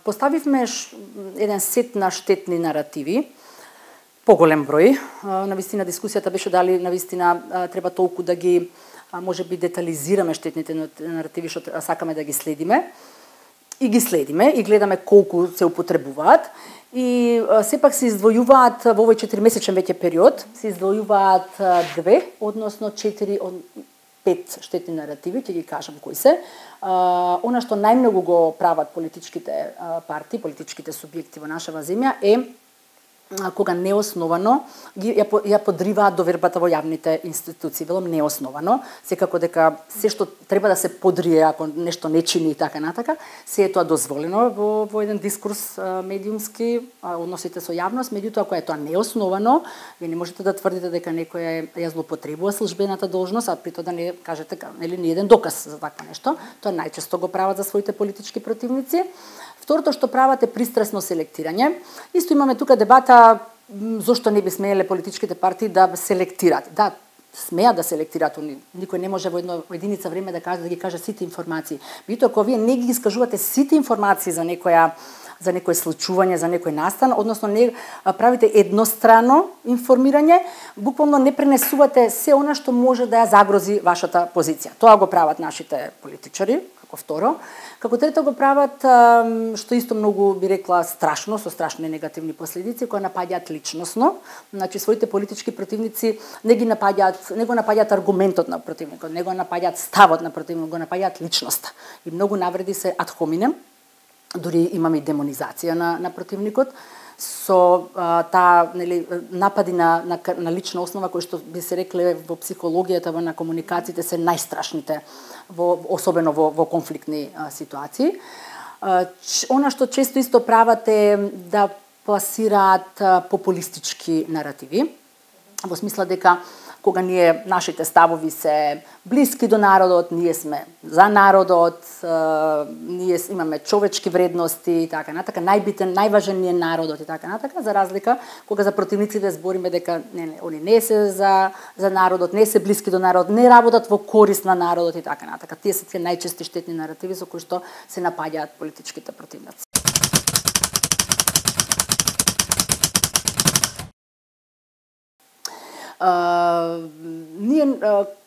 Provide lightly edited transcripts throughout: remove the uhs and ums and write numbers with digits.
Поставивме еден сет на штетни наративи, поголем број. Навистина дискусијата беше дали навистина треба толку да ги можеби детализираме штетните наративи што сакаме да ги следиме. И ги следиме и гледаме колку се употребуваат. И сепак се издвојуваат во овој 4-месечен веќе период, се издвојуваат 2, односно 4 од 5 штетни наративи, ќе ги кажам кои се. Она што најмногу го прават политичките партии, политичките субјекти во нашава земја е кога неосновано ја подриваат довербата во јавните институции. Велам неосновано, секако дека се што треба да се подрие ако нешто не чини и така натака, се е тоа дозволено во еден дискурс медиумски, односите со јавност, меѓутоа ако е тоа неосновано, вие не можете да тврдите дека некој ја злоупотребува службената должност, а при тоа да не кажете нели ни еден доказ за такво нешто. Тоа најчесто го прават за своите политички противници. Второто што прават е пристрасно селектирање. Исто имаме тука дебата зошто не би смееле политичките партии да селектираат. Да, смеат да селектираат, никој не може во единица време да каже да ги каже сите информации. Меѓутоа ако вие не ги искажувате сите информации за некое случување, за некој настан, односно не правите еднострано информирање, буквално не пренесувате се она што може да ја загрози вашата позиција. Тоа го прават нашите политичари, како второ. Како трето го прават, што исто многу би рекла страшно, со страшни негативни последици, кои напаѓаат личносно. Значи своите политички противници не го напаѓаат аргументот на противникот, не го напаѓаат ставот на противникот, го напаѓаат личноста. И многу навреди се ад хоминем. Дури имаме и демонизација на противникот со таа напади на лична основа кои што би се рекле во психологијата, на комуникациите се најстрашните, особено во конфликтни ситуации. Она што често исто прават е да пласираат популистички наративи, во смисла дека кога нашите ставови се блиски до народот, ние сме за народот, ние имаме човечки вредности и така натака, најбитен, најважен ни е народот и така натака, за разлика кога за противниците збориме дека они не се за народот, не се блиски до народот, не работат во корист на народот и така натака. Тие се најчести штетни наративи со кои што се напаѓаат политичките противници.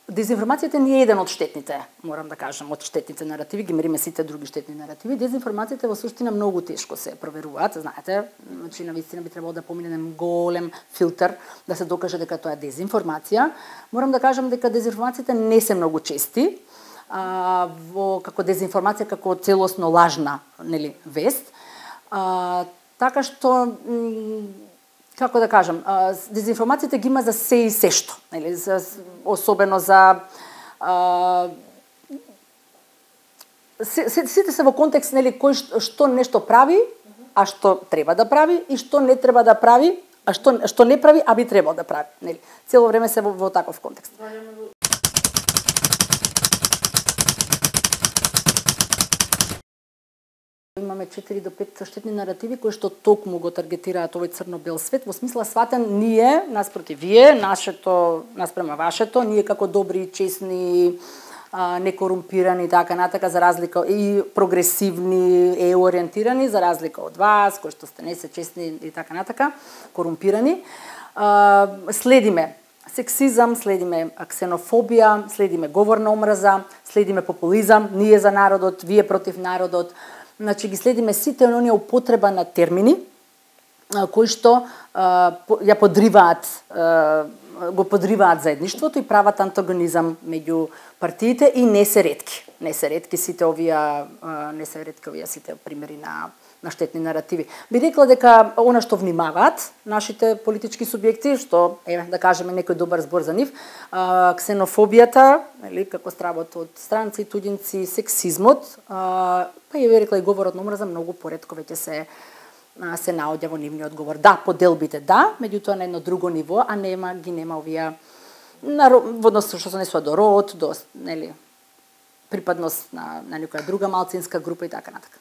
Дезинформацијата не е еден од штетните, морам да кажам, од штетните наративи, ги мериме сите други штетни наративи. Дезинформацијата во суштина многу тешко се проверуваат, знаете, значи навистина би требало да поминем голем филтер да се докаже дека тоа е дезинформација. Морам да кажам дека дезинформациите не се многу чести, како дезинформација како целосно лажна, вест. Така што како да кажам, дезинформациите ги има за се и се што, особено за сите се во контекст кој што нешто прави, а што треба да прави и што не треба да прави, а што не прави, а би требало да прави, Цело време се во таков контекст. Имаме 4 до 5 штетни наративи кои што токму го таргетираат овој црно-бел свет, во смисла сватен ние наспроти вие, нашето наспрема вашето, ние како добри, честни, некорумпирани и така натака, за разлика и прогресивни, ориентирани, за разлика од вас, кои што сте не се честни и така натака, корумпирани. Следиме сексизам, следиме ксенофобија, следиме говор на омраза, следиме популизам, ние за народот, вие против народот. Значи ги следиме сите оние употреба на термини кои што ја подриваат заедништвото и прават антагонизам меѓу партиите и не се ретки сите овие сите примери на штетни наративи. Би рекла дека она што внимаваат нашите политички субјекти, што да кажеме некој добар збор за нив, ксенофобијата, како стравот од странци, туѓинци, сексизмот, па ја би рекла и говорот на омраза многу поретко веќе се наоѓа во нивниот говор. Да, поделбите да, меѓутоа на едно друго ниво, а ги нема овие во однос што се однесува до род, до припадност на некоја друга малцинска група и така натака.